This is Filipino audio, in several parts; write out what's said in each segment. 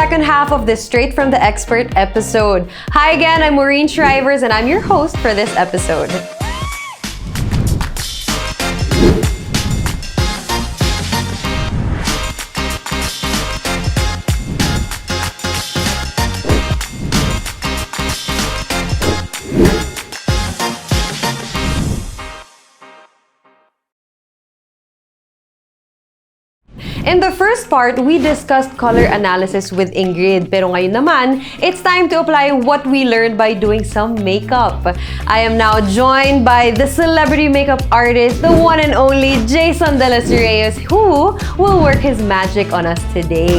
second half of this Straight from the Expert episode. Hi again, I'm Maureen Shrivers and I'm your host for this episode. In the first part, we discussed color analysis with Ingrid. Pero ngayon naman, it's time to apply what we learned by doing some makeup. I am now joined by the celebrity makeup artist, the one and only Jason De Los Reyes, who will work his magic on us today.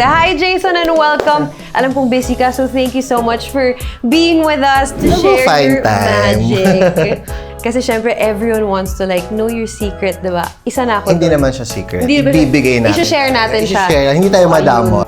Hi Jason and welcome. Alam kong busy ka, so thank you so much for being with us to share your magic. Kasi syempre, everyone wants to know your secret, diba? Isa na ako. Hindi naman siya secret. Ibibigay natin. I-share natin siya. Hindi tayo madamo.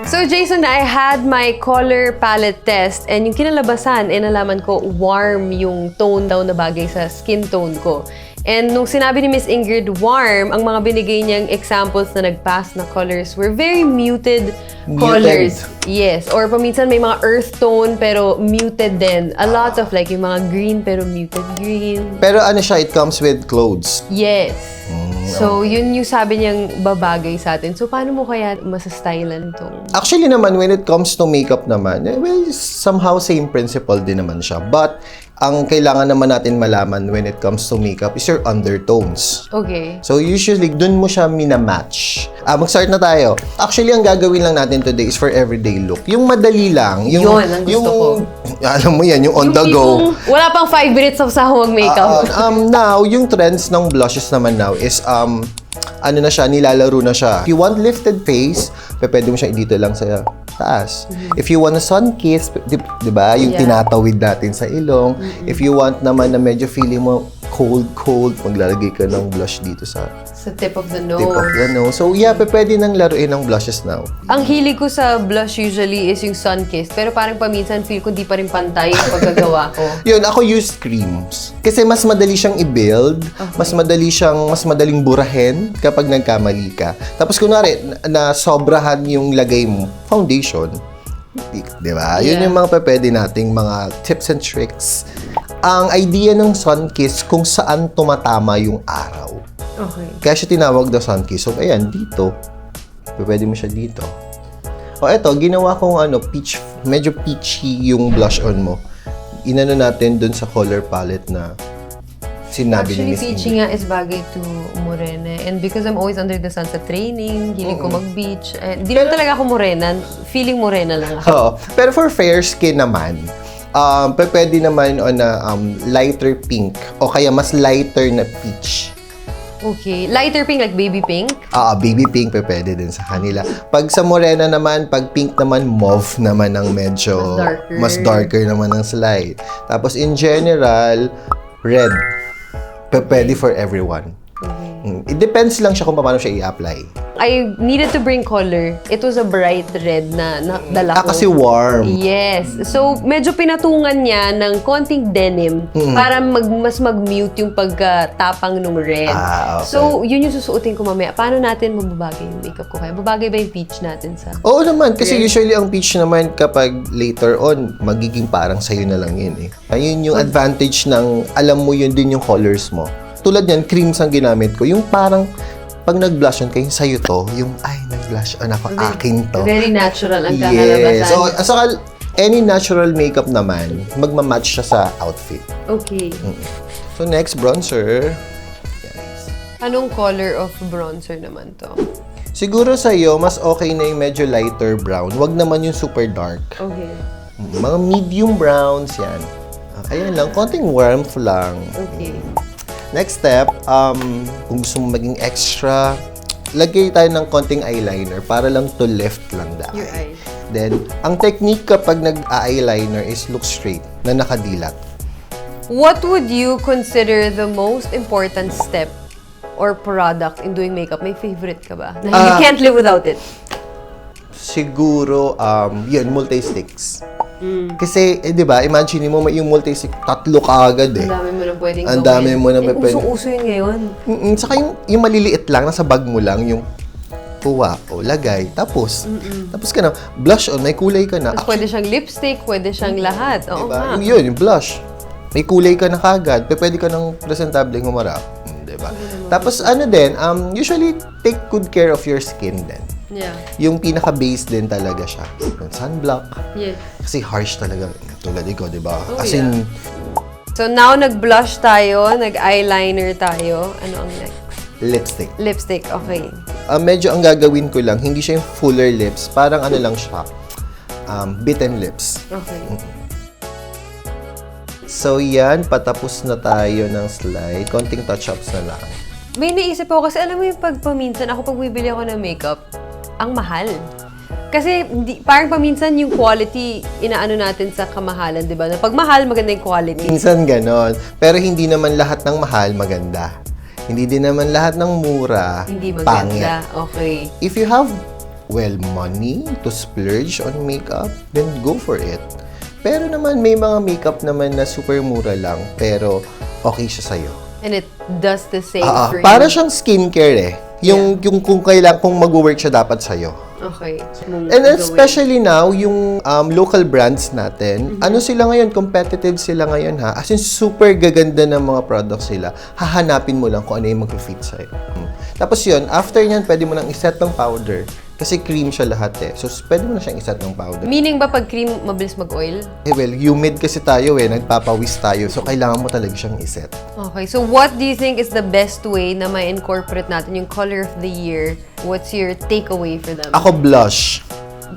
So Jason, I had my color palette test and yung kinalabasan, nalaman ko warm yung tone daw na bagay sa skin tone ko. And nung sinabi ni Miss Ingrid warm, ang mga binigay niyang examples na nag-pass na colors were very muted colors. Yes. Or paminsan may mga earth tone pero muted din. A lot of yung mga green pero muted green. Pero ano siya, it comes with clothes. Yes. So, yun yung sabi niyang babagay sa atin. So, paano mo kaya masastylan itong? Actually naman, when it comes to makeup naman, well, somehow same principle din naman siya. But, ang kailangan naman natin malaman when it comes to makeup is your undertones. Okay. So, usually, dun mo siya minamatch. Mag-start na tayo. Actually, ang gagawin lang natin today is for everyday look. Yung madali lang. Yun, ang gusto ko. Alam mo yan, yung on the go. Wala pang 5 minutes of sahog makeup. Now, yung trends ng blushes naman now is, ano na siya, nilalaro na siya. If you want lifted face, pwede mo siya dito lang sa taas. If you want a sun kiss, di ba? Yung tinatawid natin sa ilong. If you want naman na medyo feeling mo cold, maglalagay ka ng blush dito sa tip of the nose. Tip of the nose. So, yeah, pwede nang laruin ng blushes now. Ang hilig ko sa blush usually is yung sun kiss. Pero parang paminsan feel ko di pa rin pantay yung pagkagawa ko. Yun, ako use creams. Kasi mas madali siyang i-build. Okay. Mas madaling burahin kapag nagkamali ka. Tapos kunwari, na sobrahan yung lagay mo, foundation. Di ba? Yun yung mga pwede nating mga tips and tricks. Ang idea ng sun kiss kung saan tumatama yung araw. Okay. Kaya siya tinawag na sun kiss. So, ayan, dito. Pwede mo siya dito. O, eto, ginawa kong medyo peachy yung blush on mo. Inano natin dun sa color palette na sinabi ni Miss Ingrid. Actually, peachy nga is bagay to morena. And because I'm always under the sun sa training, hiling ko mag-beach. Di naman talaga ako morena. Feeling morena lang ako. Oo. Pero for fair skin naman, pwede naman on a lighter pink o kaya mas lighter na peach. Okay. Lighter pink, like baby pink? Baby pink, pwede din sa kanila. Pag sa morena naman, pag pink naman, mauve naman ang medyo mas darker naman ang slide. Tapos in general, red. Pwede for everyone. It depends lang siya kung paano siya i-apply. I needed to bring color. It was a bright red na dala ko. Kasi warm. Yes. So, medyo pinatungan niya ng konting denim para mas mag-mute yung pagkatapang ng red. Okay. So, yun yung susuotin ko mamaya. Paano natin mababagay yung makeup ko kaya? Babagay ba yung peach natin sa... Oo naman. Kasi usually ang peach naman kapag later on, magiging parang sa'yo na lang yun eh. Ayun yung advantage ng alam mo yun din yung colors mo. Tulad yan, creams ang ginamit ko. Yung parang, pag nag-blush on kayo, sa'yo to, yung, nag-blush on ako, akin to. Very natural ang kakalabasan. Yes. So, any natural makeup naman, magmamatch siya sa outfit. Okay. So, next, bronzer. Yes. Anong color of bronzer naman to? Siguro sa'yo, mas okay na yung medyo lighter brown. Wag naman yung super dark. Okay. Mga medium browns, yan. Ayan lang, konting warmth lang. Okay. Next step, kung gusto mo maging extra, lagay tayo ng konting eyeliner para lang to lift lang the Your eye. eyes. Then, ang technique kapag nag-eyeliner is look straight, na nakadilat. What would you consider the most important step or product in doing makeup? May favorite ka ba? Na you can't live without it. Siguro, yun, multi-sticks. Kasi, di ba, imagine mo, may yung multi-stick, 3 ka agad eh. Ang dami mo na pwedeng gawin. Ang dami mo na pwedeng. Usong-uso yun ngayon. Saka yung maliliit lang, nasa bag mo lang, yung kuha o lagay, tapos ka na, blush on, may kulay ka na. Tapos pwede siyang lipstick, pwede siyang lahat. Oo Diba? nga. Yung blush. May kulay ka na kagad. Pwede ka ng presentable humarap. Diba? Tapos ano din, usually take good care of your skin din. Yeah. Yung pinaka-base din talaga siya. Yung sunblock. Yeah. Kasi harsh talaga. Tulad ko, diba? Oh, As in, So now, nag-blush tayo, nag-eyeliner tayo. Ano ang next? lipstick. Lipstick, okay. Medyo ang gagawin ko lang, hindi siya yung fuller lips. Parang ano lang siya. Bitten lips. Okay. So yan, patapos na tayo ng slide. Konting touch-ups na lang. May naisip ako kasi alam mo yung pagpaminsan, ako pag bibili ako ng makeup, ang mahal. Kasi parang paminsan yung quality, inaano natin sa kamahalan, di ba? Na pag mahal, maganda yung quality. Minsan ganon. Pero hindi naman lahat ng mahal maganda. Hindi din naman lahat ng mura Hindi pangit. maganda. Okay. If you have, money to splurge on makeup, then go for it. Pero naman, may mga makeup naman na super mura lang, pero okay siya sa'yo. And it does the same for you. Para siyang skincare eh. Yung kung mag-work siya dapat sa'yo. Okay. And especially now, yung local brands natin, ano sila ngayon, competitive sila ngayon ha. As in, super gaganda ng mga products sila. Hahanapin mo lang kung ano yung mag-fit sa'yo. Tapos yun, after nyan, pwede mo nang iset ng powder. Kasi cream siya lahat eh. So, pwede mo na siyang iset ng powder. Meaning ba pag cream, mabilis mag-oil? Humid kasi tayo eh. Nagpapawis tayo. So, kailangan mo talaga siyang iset. Okay. So what do you think is the best way na ma-incorporate natin yung color of the year? What's your takeaway for them? Ako, blush.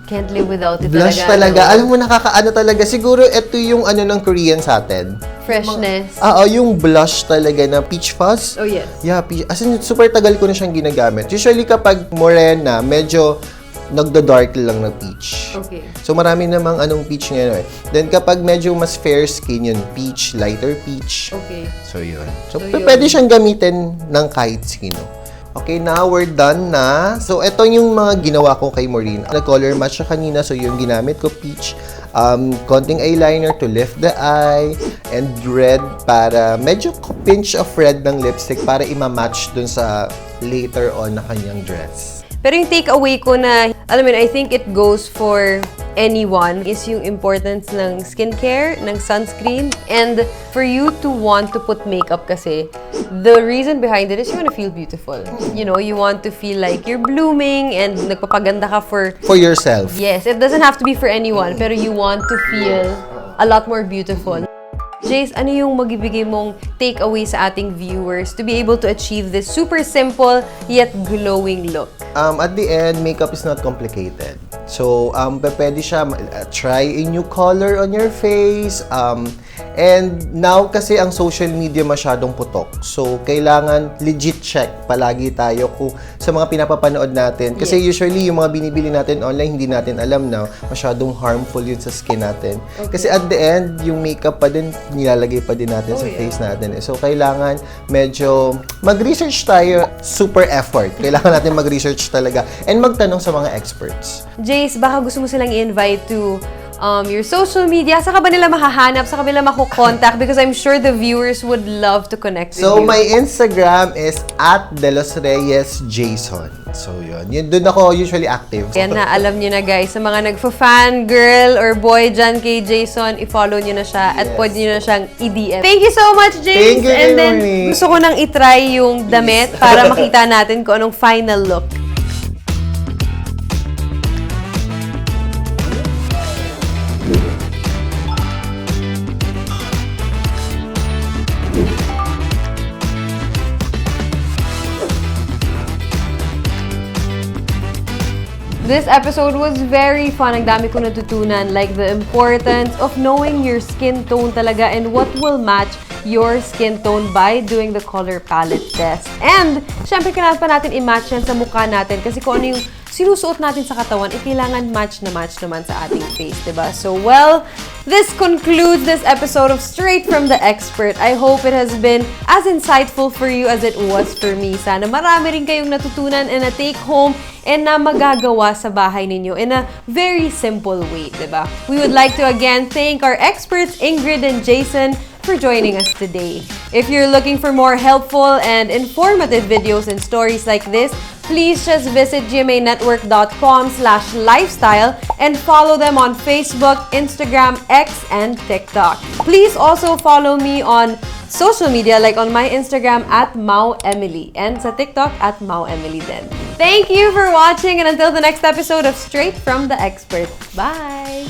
Can't live without it Blush talaga. talaga. Alam mo, nakakaano talaga. Siguro, ito yung ng Korean sa atin. Freshness. Yung blush talaga na peach fuzz. Oh, yes. Yeah, as in, super tagal ko na siyang ginagamit. Usually, kapag morena, medyo nagda-dark lang na peach. Okay. So, marami namang peach ngayon eh. Then, kapag medyo mas fair skin, yun, peach, lighter peach. Okay. So, yun. So, So, yun. pwede siyang gamitin ng kahit sino. Okay, now we're done na. So, ito yung mga ginawa ko kay Maureen. Nag-color match siya kanina, so yung ginamit ko, peach. Konting eyeliner to lift the eye. And red para medyo pinch of red ng lipstick para ima-match dun sa later on na kanyang dress. Pero yung takeaway ko na, alam mo, I think it goes for anyone is yung importance ng skincare, ng sunscreen, and for you to want to put makeup kasi, the reason behind it is you want to feel beautiful. You know, you want to feel like you're blooming and nagpapaganda ka for yourself. Yes, it doesn't have to be for anyone, pero you want to feel a lot more beautiful. Jace, ano yung magibigay mong takeaway sa ating viewers to be able to achieve this super simple yet glowing look? At the end, makeup is not complicated. So, pwede siya, try a new color on your face. And now, kasi ang social media masyadong putok. So, kailangan legit check palagi tayo kung sa mga pinapapanood natin. Kasi usually, yung mga binibili natin online, hindi natin alam na masyadong harmful yun sa skin natin. Okay. Kasi at the end, yung makeup pa din, nilalagay pa din natin sa face natin. So, kailangan medyo mag-research tayo. Super effort. Kailangan natin mag-research talaga. And magtanong sa mga experts. Jace, baka gusto mo silang i-invite to your social media. Saan ka ba nila mahahanap? Saan ka ba nila makukontak? Because I'm sure the viewers would love to connect with you. So, my Instagram is @delosreyesjason. So, yun. Doon ako usually active. Yan na, alam nyo na guys, sa mga nagfa-fan girl or boy dyan kay Jason, i-follow nyo na siya at pwede nyo na siyang i-DM. Thank you so much, Jace! Thank you, And then, Maureen. gusto ko nang i-try yung damit para makita natin kung anong final look. This episode was very fun. Ang dami ko natutunan. Like the importance of knowing your skin tone talaga and what will match your skin tone by doing the color palette test. And, syempre, kailangan pa natin i-match yan sa mukha natin kasi kung ano yung sinusuot natin sa katawan, kailangan match na match naman sa ating face, diba? So, well, This concludes this episode of Straight from the Expert. I hope it has been as insightful for you as it was for me. Sana marami rin kayong natutunan and na-take home and na magagawa sa bahay ninyo in a very simple way, diba? We would like to again thank our experts, Ingrid and Jason, for joining us today. If you're looking for more helpful and informative videos and stories like this, please just visit gmanetwork.com/lifestyle and follow them on Facebook, Instagram, X, and TikTok. Please also follow me on social media, like on my Instagram @MauEmily and sa TikTok @MauEmily then. Thank you for watching, and until the next episode of Straight from the Expert. Bye!